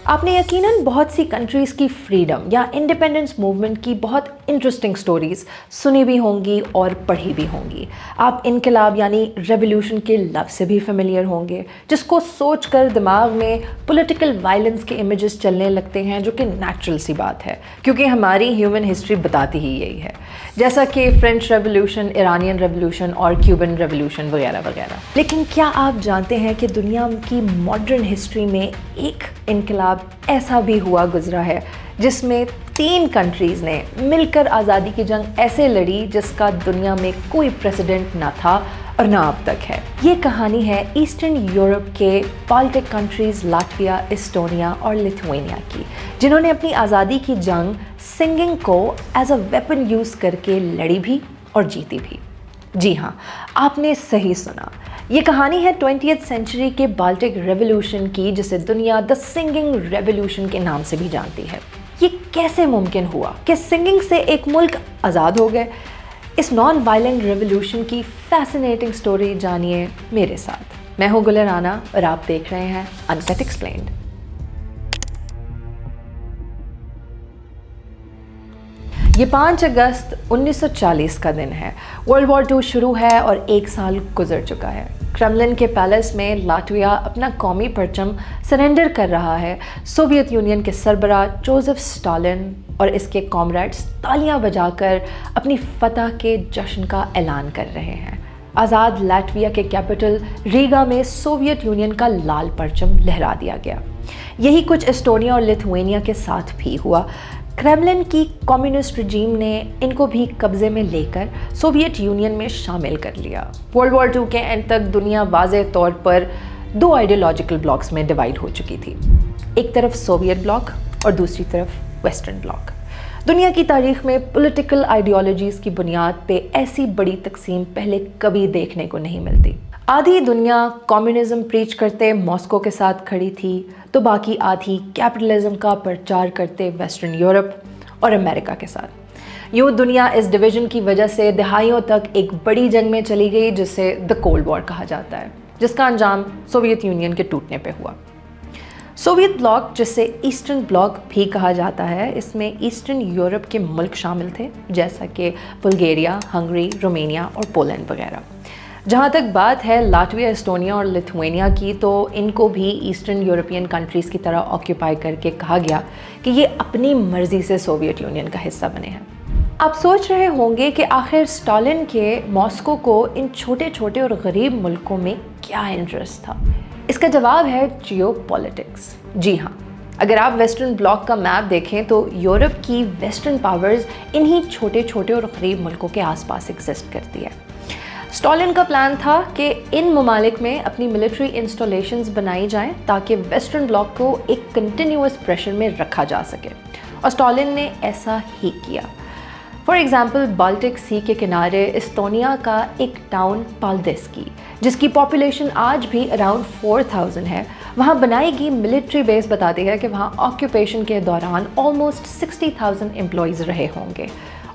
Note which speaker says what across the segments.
Speaker 1: आपने यकीनन बहुत सी कंट्रीज़ की फ्रीडम या इंडिपेंडेंस मूवमेंट की बहुत इंटरेस्टिंग स्टोरीज़ सुनी भी होंगी और पढ़ी भी होंगी। आप इनकलाब यानी रेवोल्यूशन के लफ्ज़ से भी फेमिलियर होंगे, जिसको सोचकर दिमाग में पॉलिटिकल वायलेंस के इमेजेस चलने लगते हैं, जो कि नेचुरल सी बात है क्योंकि हमारी ह्यूमन हिस्ट्री बताती ही यही है, जैसा कि फ्रेंच रेवोल्यूशन, ईरानियन रेवोल्यूशन और क्यूबन रेवोल्यूशन वगैरह वगैरह। लेकिन क्या आप जानते हैं कि दुनिया की मॉडर्न हिस्ट्री में एक इनकलाब ऐसा भी हुआ गुजरा है जिसमें 3 कंट्रीज़ ने मिलकर आज़ादी की जंग ऐसे लड़ी जिसका दुनिया में कोई प्रेसिडेंट ना था और ना अब तक है। ये कहानी है ईस्टर्न यूरोप के बाल्टिक कंट्रीज़ लाटविया, एस्टोनिया और लिथुआनिया की, जिन्होंने अपनी आज़ादी की जंग सिंगिंग को एज अ वेपन यूज़ करके लड़ी भी और जीती भी। जी हाँ, आपने सही सुना, ये कहानी है 20th सेंचुरी के बाल्टिक रेवोल्यूशन की, जिसे दुनिया द सिंगिंग रेवोल्यूशन के नाम से भी जानती है। ये कैसे मुमकिन हुआ कि सिंगिंग से एक मुल्क आज़ाद हो गए? इस नॉन वायलेंट रेवोल्यूशन की फैसिनेटिंग स्टोरी जानिए मेरे साथ। मैं हूँ गुल राना और आप देख रहे हैं अनकट एक्सप्लेन्ड। ये 5 अगस्त 1940 का दिन है। वर्ल्ड वॉर 2 शुरू है और 1 साल गुजर चुका है। क्रेमलिन के पैलेस में लाटविया अपना कौमी परचम सरेंडर कर रहा है। सोवियत यूनियन के सरबराह जोसेफ स्टालिन और इसके कॉमरेड्स तालियां बजाकर अपनी फतह के जश्न का ऐलान कर रहे हैं। आज़ाद लाटविया के कैपिटल रीगा में सोवियत यूनियन का लाल परचम लहरा दिया गया। यही कुछ एस्टोनिया और लिथुआनिया के साथ भी हुआ। क्रेमलिन की कम्युनिस्ट रजीम ने इनको भी कब्जे में लेकर सोवियत यूनियन में शामिल कर लिया। वर्ल्ड वॉर 2 के एंड तक दुनिया वाज़ेह तौर पर 2 आइडियोलॉजिकल ब्लॉक्स में डिवाइड हो चुकी थी, एक तरफ सोवियत ब्लॉक और दूसरी तरफ वेस्टर्न ब्लॉक। दुनिया की तारीख में पॉलिटिकल आइडियोलॉजीज़ की बुनियाद पे ऐसी बड़ी तकसीम पहले कभी देखने को नहीं मिलती। आधी दुनिया कम्युनिज्म प्रीच करते मॉस्को के साथ खड़ी थी, तो बाकी आधी कैपिटलिज्म का प्रचार करते वेस्टर्न यूरोप और अमेरिका के साथ। यूँ दुनिया इस डिवीज़न की वजह से दहाइयों तक एक बड़ी जंग में चली गई, जिसे द कोल्ड वॉर कहा जाता है, जिसका अंजाम सोवियत यूनियन के टूटने पे हुआ। सोवियत ब्लॉक, जिसे ईस्टर्न ब्लॉक भी कहा जाता है, इसमें ईस्टर्न यूरोप के मुल्क शामिल थे, जैसा कि बुल्गारिया, हंगरी, रोमानिया और पोलैंड वगैरह। जहाँ तक बात है लाटविया, एस्टोनिया और लिथुआनिया की, तो इनको भी ईस्टर्न यूरोपियन कंट्रीज़ की तरह ऑक्यूपाई करके कहा गया कि ये अपनी मर्ज़ी से सोवियत यूनियन का हिस्सा बने हैं। आप सोच रहे होंगे कि आखिर स्टालिन के मॉस्को को इन छोटे छोटे और गरीब मुल्कों में क्या इंटरेस्ट था? इसका जवाब है जियोपॉलिटिक्स। जी हाँ, अगर आप वेस्टर्न ब्लॉक का मैप देखें तो यूरोप की वेस्टर्न पावर्स इन्हीं छोटे छोटे और गरीब मुल्कों के आसपास एग्जिस्ट करती है। स्टालिन का प्लान था कि इन ममालिक में अपनी मिलिट्री इंस्टॉलेशंस बनाई जाएं ताकि वेस्टर्न ब्लॉक को एक कंटिन्यूअस प्रेशर में रखा जा सके, और स्टालिन ने ऐसा ही किया। फॉर एग्जाम्पल, बाल्टिक सी के किनारे एस्टोनिया का एक टाउन पाल्देस्की, जिसकी पॉपुलेशन आज भी अराउंड 4000 है, वहाँ बनाई गई मिलिट्री बेस बताती है कि वहाँ ऑक्यूपेशन के दौरान ऑलमोस्ट 60,000 एम्प्लॉयज़ रहे होंगे।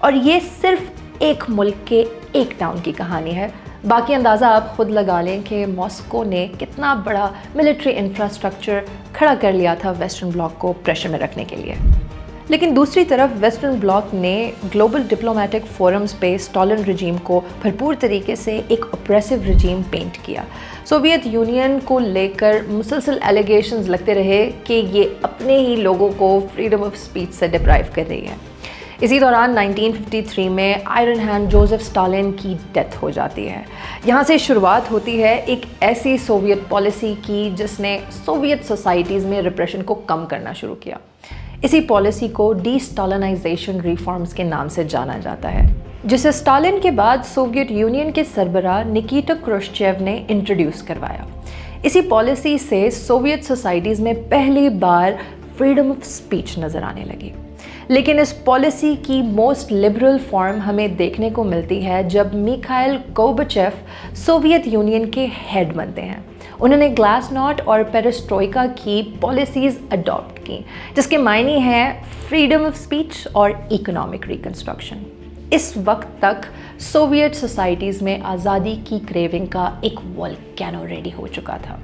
Speaker 1: और ये सिर्फ एक मुल्क के एक टाउन की कहानी है। बाकी अंदाज़ा आप खुद लगा लें कि मॉस्को ने कितना बड़ा मिलिट्री इंफ्रास्ट्रक्चर खड़ा कर लिया था वेस्टर्न ब्लॉक को प्रेशर में रखने के लिए। लेकिन दूसरी तरफ वेस्टर्न ब्लॉक ने ग्लोबल डिप्लोमेटिक फोरम्स पे स्टालिन रजीम को भरपूर तरीके से एक ऑप्रेसिव रजीम पेंट किया। सोवियत यूनियन को लेकर मुसलसल एलिगेशंस लगते रहे कि ये अपने ही लोगों को फ्रीडम ऑफ स्पीच से डिप्राइव कर रही है। इसी दौरान 1953 में आयरन हैंड जोसेफ स्टालिन की डेथ हो जाती है। यहाँ से शुरुआत होती है एक ऐसी सोवियत पॉलिसी की जिसने सोवियत सोसाइटीज़ में रिप्रेशन को कम करना शुरू किया। इसी पॉलिसी को डीस्टालिनाइजेशन रिफॉर्म्स के नाम से जाना जाता है, जिसे स्टालिन के बाद सोवियत यूनियन के सरबराह निकिटा क्रुश्चेव ने इंट्रोड्यूस करवाया। इसी पॉलिसी से सोवियत सोसाइटीज़ में पहली बार फ्रीडम ऑफ स्पीच नज़र आने लगी। लेकिन इस पॉलिसी की मोस्ट लिबरल फॉर्म हमें देखने को मिलती है जब मिखाइल गोर्बाचेव सोवियत यूनियन के हेड बनते हैं। उन्होंने ग्लासनॉट और पेरेस्ट्रोइका की पॉलिसीज़ अडॉप्ट की, जिसके मायने हैं फ्रीडम ऑफ स्पीच और इकोनॉमिक रिकन्स्ट्रक्शन। इस वक्त तक सोवियत सोसाइटीज़ में आज़ादी की क्रेविंग का एक वोल्केनो रेडी हो चुका था।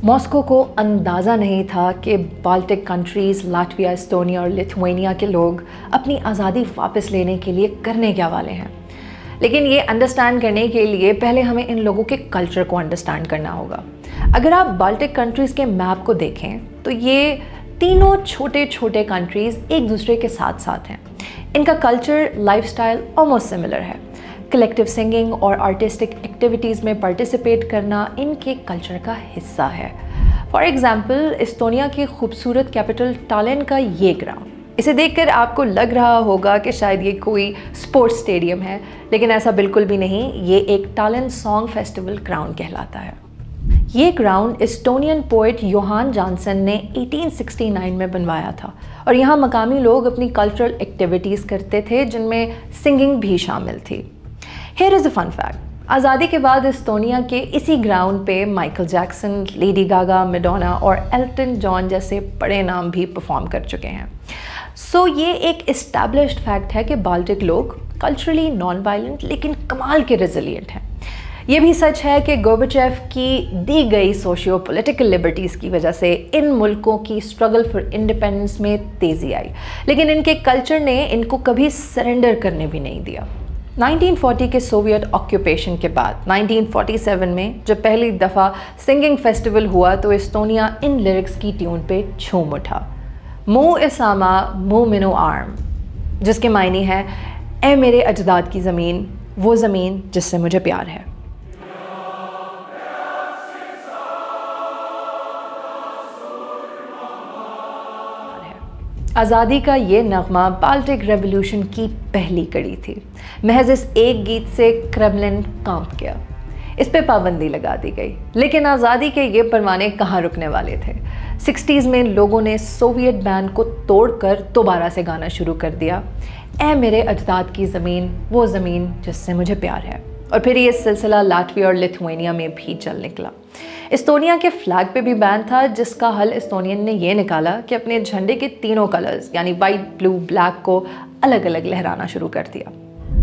Speaker 1: मॉस्को को अंदाज़ा नहीं था कि बाल्टिक कंट्रीज़ लाटविया, एस्टोनिया और लिथुआनिया के लोग अपनी आज़ादी वापस लेने के लिए करने क्या वाले हैं। लेकिन ये अंडरस्टैंड करने के लिए पहले हमें इन लोगों के कल्चर को अंडरस्टैंड करना होगा। अगर आप बाल्टिक कंट्रीज़ के मैप को देखें तो ये तीनों छोटे छोटे कंट्रीज़ एक दूसरे के साथ साथ हैं। इनका कल्चर, लाइफस्टाइल ऑलमोस्ट सिमिलर है। कलेक्टिव सिंगिंग और आर्टिस्टिक एक्टिविटीज़ में पार्टिसिपेट करना इनके कल्चर का हिस्सा है। फॉर एग्ज़ाम्पल, एस्टोनिया की खूबसूरत कैपिटल टालिन का ये ग्राउंड, इसे देखकर आपको लग रहा होगा कि शायद ये कोई स्पोर्ट्स स्टेडियम है, लेकिन ऐसा बिल्कुल भी नहीं। ये एक टालिन सॉन्ग फेस्टिवल ग्राउंड कहलाता है। ये ground Estonian poet Johann Jannsen ने 1869 में बनवाया था और यहाँ मकामी लोग अपनी कल्चरल एक्टिविटीज़ करते थे, जिनमें सिंगिंग भी शामिल थी। Here is a fun fact. आज़ादी के बाद एस्टोनिया के इसी ग्राउंड पे Michael Jackson, Lady Gaga, Madonna और एल्टन जॉन जैसे बड़े नाम भी परफॉर्म कर चुके हैं। सो ये एक एस्टैब्लिश्ड फैक्ट है कि बाल्टिक लोग कल्चरली नॉन वायलेंट लेकिन कमाल के रेजिलिएंट हैं। ये भी सच है कि गोर्बाचेव की दी गई सोशियो पॉलिटिकल लिबर्टीज़ की वजह से इन मुल्कों की स्ट्रगल फॉर इंडिपेंडेंस में तेज़ी आई, लेकिन इनके कल्चर ने इनको कभी सरेंडर करने भी नहीं दिया। 1940 के सोवियत ऑक्यूपेशन के बाद 1947 में जब पहली दफ़ा सिंगिंग फेस्टिवल हुआ तो एस्टोनिया इन लिरिक्स की ट्यून पे झूम उठा। मो इसामा मो मिनो आर्म, जिसके मायने है ए मेरे अजदाद की ज़मीन, वो ज़मीन जिससे मुझे प्यार है। आज़ादी का ये नगमा बाल्टिक रेवोल्यूशन की पहली कड़ी थी। महज इस एक गीत से क्रेमलिन कांप गया। इस पे पाबंदी लगा दी गई, लेकिन आज़ादी के ये परवाने कहाँ रुकने वाले थे। 60s में लोगों ने सोवियत बैन को तोड़कर दोबारा से गाना शुरू कर दिया, ए मेरे अजदाद की ज़मीन, वो ज़मीन जिससे मुझे प्यार है। और फिर ये सिलसिला लाटविया और लिथुआनिया में भी चल निकला। एस्टोनिया के फ्लैग पे भी बैन था, जिसका हल एस्टोनियन ने ये निकाला कि अपने झंडे के तीनों कलर्स यानी वाइट, ब्लू, ब्लैक को अलग अलग लहराना शुरू कर दिया।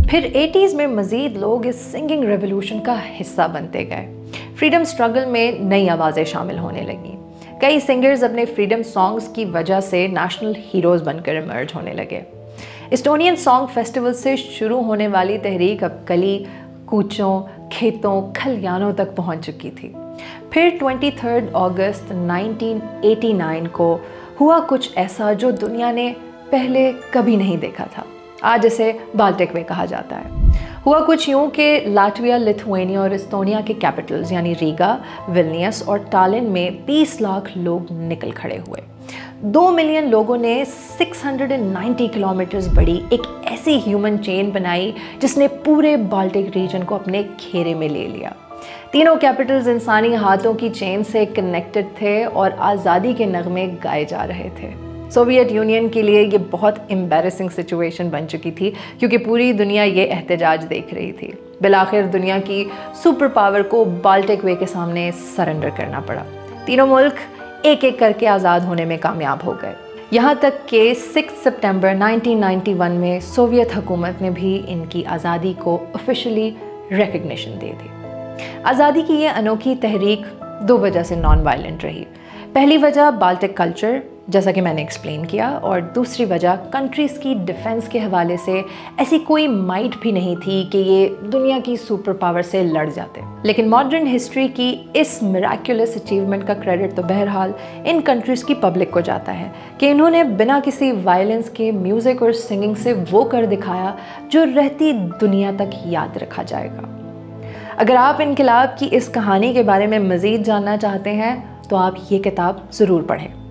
Speaker 1: फिर 80s में मज़ीद लोग इस सिंगिंग रेवोल्यूशन का हिस्सा बनते गए। फ्रीडम स्ट्रगल में नई आवाज़ें शामिल होने लगीं। कई सिंगर्स अपने फ्रीडम सॉन्ग्स की वजह से नेशनल हीरोज़ बनकर इमर्ज होने लगे। एस्टोनियन सॉन्ग फेस्टिवल से शुरू होने वाली तहरीक अब गली, कूचों, खेतों, खलियानों तक पहुंच चुकी थी। फिर 23 अगस्त 1989 को हुआ कुछ ऐसा जो दुनिया ने पहले कभी नहीं देखा था। आज इसे बाल्टिक वे कहा जाता है। हुआ कुछ यूँ कि लाटविया, लिथुआनिया और एस्टोनिया के कैपिटल्स यानी रीगा, विल्नियस और टालिन में 20 लाख लोग निकल खड़े हुए। 2 मिलियन लोगों ने 690 किलोमीटर्स बड़ी एक ऐसी ह्यूमन चेन बनाई जिसने पूरे बाल्टिक रीजन को अपने घेरे में ले लिया। तीनों कैपिटल्स इंसानी हाथों की चेन से कनेक्टेड थे और आज़ादी के नगमे गाए जा रहे थे। सोवियत यूनियन के लिए ये बहुत एम्बैरेसिंग सिचुएशन बन चुकी थी, क्योंकि पूरी दुनिया ये एहतजाज देख रही थी। बिलाखिर दुनिया की सुपर पावर को बाल्टिक वे के सामने सरेंडर करना पड़ा। तीनों मुल्क एक एक करके आज़ाद होने में कामयाब हो गए। यहाँ तक कि 6 सितंबर 1991 में सोवियत हुकूमत ने भी इनकी आज़ादी को ऑफिशियली रिकग्निशन दे दी। आज़ादी की ये अनोखी तहरीक 2 वजह से नॉन वायलेंट रही। पहली वजह बाल्टिक कल्चर, जैसा कि मैंने एक्सप्लेन किया, और दूसरी वजह कंट्रीज़ की डिफेंस के हवाले से ऐसी कोई माइट भी नहीं थी कि ये दुनिया की सुपर पावर से लड़ जाते। लेकिन मॉडर्न हिस्ट्री की इस मिराक्युलस अचीवमेंट का क्रेडिट तो बहरहाल इन कंट्रीज़ की पब्लिक को जाता है कि इन्होंने बिना किसी वायलेंस के म्यूज़िक और सिंगिंग से वो कर दिखाया जो रहती दुनिया तक याद रखा जाएगा। अगर आप इनकलाब की इस कहानी के बारे में मज़ीद जानना चाहते हैं तो आप ये किताब ज़रूर पढ़ें।